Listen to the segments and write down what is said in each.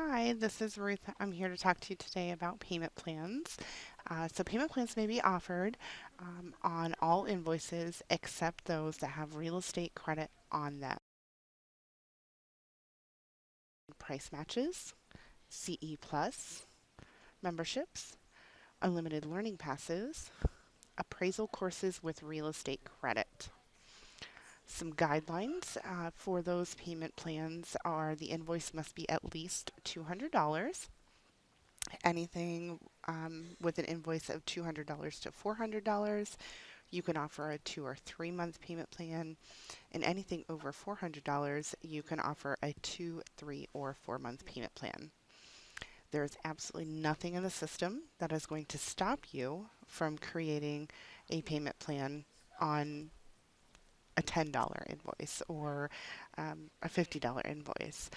Hi, this is Ruth. I'm here to talk to you today about payment plans. Payment plans may be offered on all invoices except those that have real estate credit on them. Price matches, CE Plus, memberships, unlimited learning passes, appraisal courses with real estate credit. Some guidelines for those payment plans are the invoice must be at least $200. Anything with an invoice of $200 to $400, you can offer a 2 or 3 month payment plan, and anything over $400, you can offer a 2, 3, or 4 month payment plan. There's absolutely nothing in the system that is going to stop you from creating a payment plan on a $10 invoice or a $50 invoice.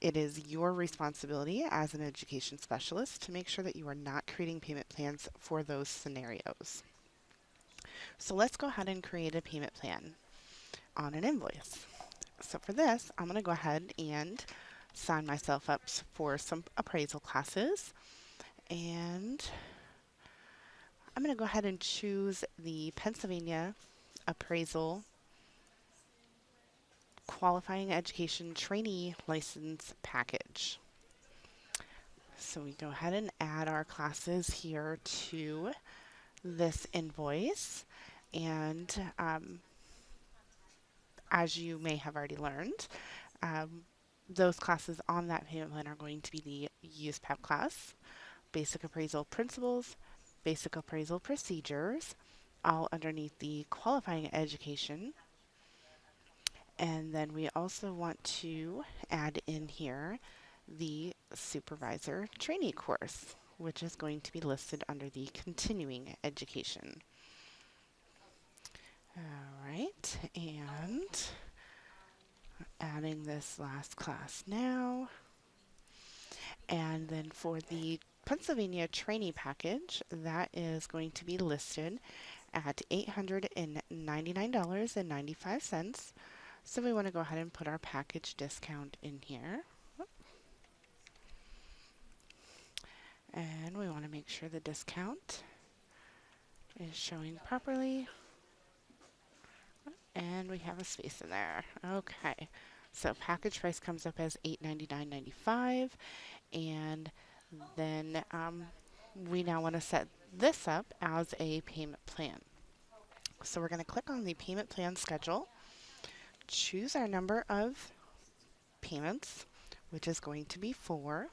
It is your responsibility as an education specialist to make sure that you are not creating payment plans for those scenarios. So let's go ahead and create a payment plan on an invoice. So for this, I'm going to go ahead and sign myself up for some appraisal classes. And I'm going to go ahead and choose the Pennsylvania Appraisal Qualifying Education Trainee License Package. So we go ahead and add our classes here to this invoice. And as you may have already learned, those classes on that payment plan are going to be the USPAP class, Basic Appraisal Principles, Basic Appraisal Procedures, all underneath the Qualifying Education. And then we also want to add in here the Supervisor Trainee course, which is going to be listed under the Continuing Education. All right, and adding this last class now. And then for the Pennsylvania trainee package, that is going to be listed at $899.95. So we want to go ahead and put our package discount in here. And we want to make sure the discount is showing properly. And we have a space in there. Okay. So package price comes up as $899.95. And then we now want to set this up as a payment plan. So we're going to click on the payment plan schedule, choose our number of payments, which is going to be 4,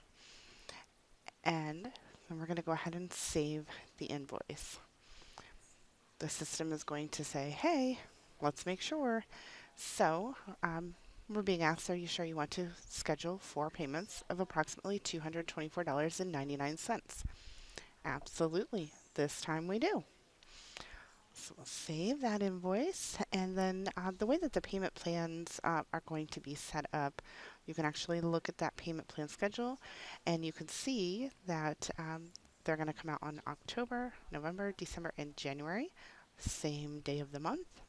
and then we're going to go ahead and save the invoice. The system is going to say, hey, let's make sure. So we're being asked, are you sure you want to schedule 4 payments of approximately $224.99? Absolutely. This time we do. So we'll save that invoice, and then the way that the payment plans are going to be set up, you can actually look at that payment plan schedule, and you can see that they're going to come out on October, November, December, and January, same day of the month.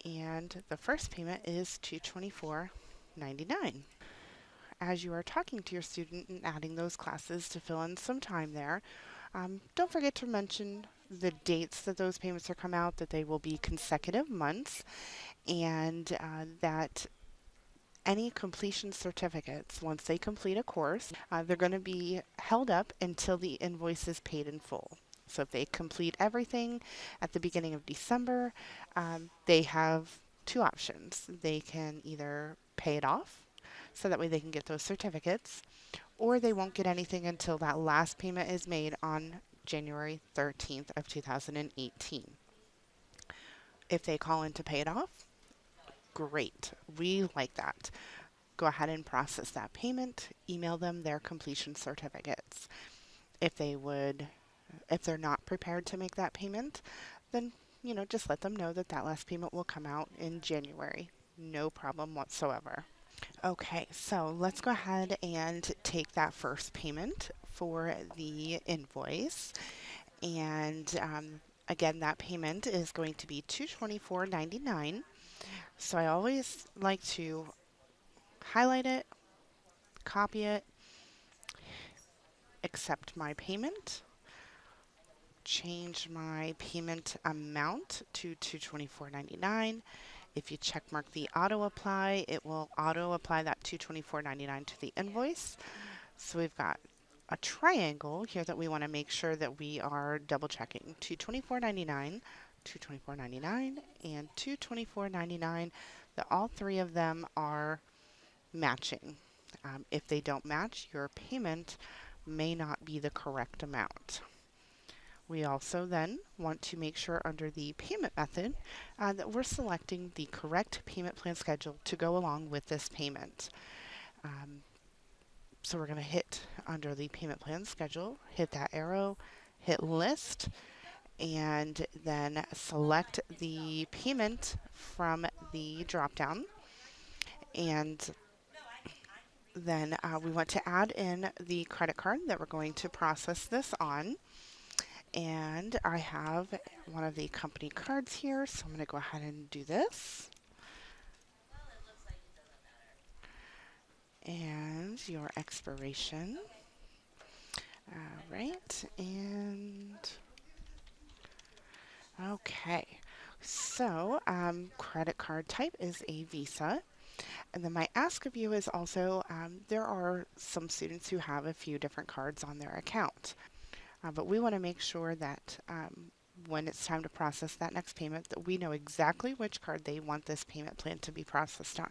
And the first payment is $224.99. As you are talking to your student and adding those classes to fill in some time there, don't forget to mention the dates that those payments are come out, that they will be consecutive months, and that any completion certificates, once they complete a course, they're going to be held up until the invoice is paid in full. So if they complete everything at the beginning of December, they have 2 options. They can either pay it off, so that way they can get those certificates, or they won't get anything until that last payment is made on January 13th of 2018. If they call in to pay it off, great. We like that. Go ahead and process that payment, email them their completion certificates. If they're not prepared to make that payment, then just let them know that that last payment will come out in January. No problem whatsoever. Okay, so let's go ahead and take that first payment for the invoice. And again, that payment is going to be $224.99. So I always like to highlight it, copy it, accept my payment, change my payment amount to $224.99. If you check mark the auto apply, it will auto apply that $224.99 to the invoice. So we've got a triangle here that we want to make sure that we are double checking. $224.99, $224.99, and $224.99, that all three of them are matching. If they don't match, your payment may not be the correct amount. We also then want to make sure under the payment method that we're selecting the correct payment plan schedule to go along with this payment. So we're going to hit under the payment plan schedule, hit that arrow, hit list, and then select the payment from the drop down. And then we want to add in the credit card that we're going to process this on. And I have one of the company cards here, so I'm going to go ahead and do this. And your expiration. All right, and okay. So credit card type is a Visa. And then my ask of you is also, there are some students who have a few different cards on their account. But we want to make sure that when it's time to process that next payment, that we know exactly which card they want this payment plan to be processed on.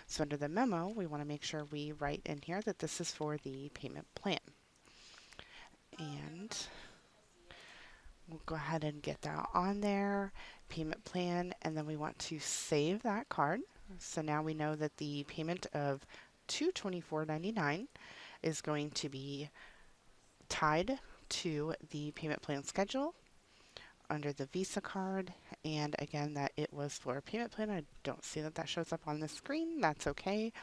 So under the memo, we want to make sure we write in here that this is for the payment plan. And we'll go ahead and get that on there, payment plan, and then we want to save that card. So now we know that the payment of $224.99 is going to be tied to the payment plan schedule under the Visa card, and again that it was for a payment plan. I don't see that that shows up on the screen. That's okay.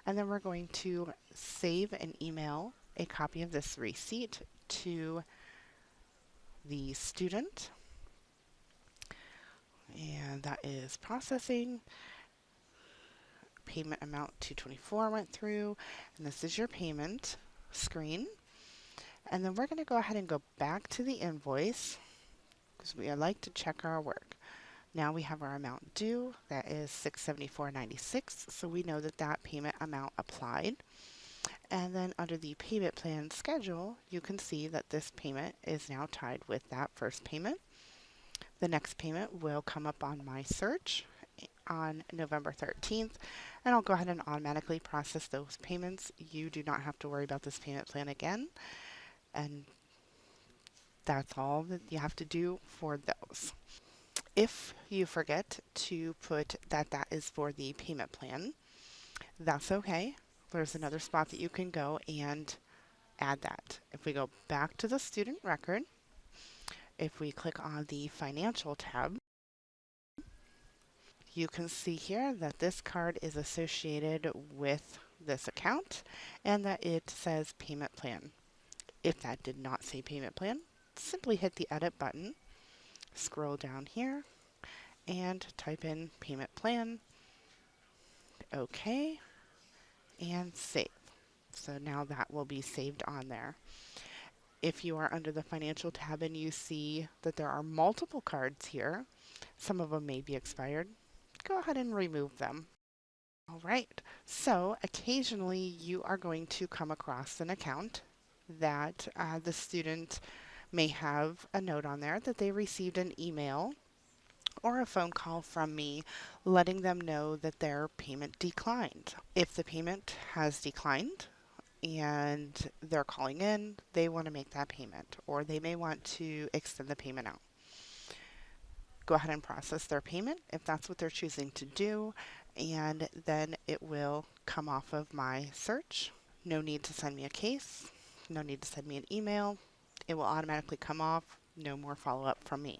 And then we're going to save and email a copy of this receipt to the student, and that is processing. Payment amount $224 went through, and this is your payment screen. And then we're going to go ahead and go back to the invoice because we like to check our work. Now we have our amount due, that is $674.96, so we know that that payment amount applied. And then under the payment plan schedule, you can see that this payment is now tied with that first payment. The next payment will come up on my search on November 13th, and I'll go ahead and automatically process those payments. You do not have to worry about this payment plan again. And that's all that you have to do for those. If you forget to put that that is for the payment plan, that's okay. There's another spot that you can go and add that. If we go back to the student record, if we click on the financial tab, you can see here that this card is associated with this account and that it says payment plan. If that did not say payment plan, simply hit the edit button, scroll down here, and type in payment plan, OK, and save. So now that will be saved on there. If you are under the financial tab and you see that there are multiple cards here, some of them may be expired, go ahead and remove them. All right, so occasionally you are going to come across an account that the student may have a note on there that they received an email or a phone call from me letting them know that their payment declined. If the payment has declined and they're calling in, they want to make that payment, or they may want to extend the payment out. Go ahead and process their payment if that's what they're choosing to do, and then it will come off of my search. No need to send me a case. No need to send me an email. It will automatically come off. No more follow-up from me.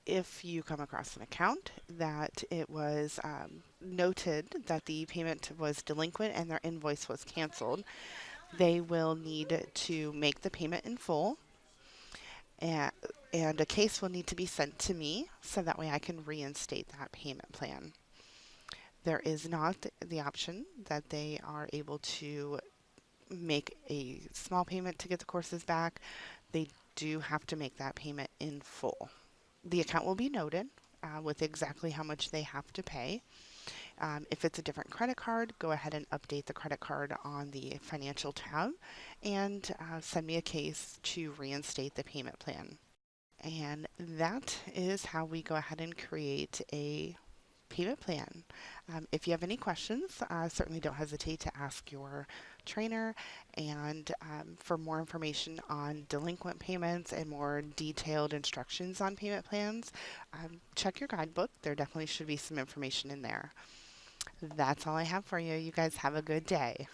If you come across an account that it was noted that the payment was delinquent and their invoice was canceled, they will need to make the payment in full, and a case will need to be sent to me so that way I can reinstate that payment plan. There is not the option that they are able to make a small payment to get the courses back. They do have to make that payment in full. The account will be noted with exactly how much they have to pay. If it's a different credit card, go ahead and update the credit card on the financial tab and send me a case to reinstate the payment plan. And that is how we go ahead and create a payment plan. If you have any questions, certainly don't hesitate to ask your trainer. And for more information on delinquent payments and more detailed instructions on payment plans, check your guidebook. There definitely should be some information in there. That's all I have for you. You guys have a good day.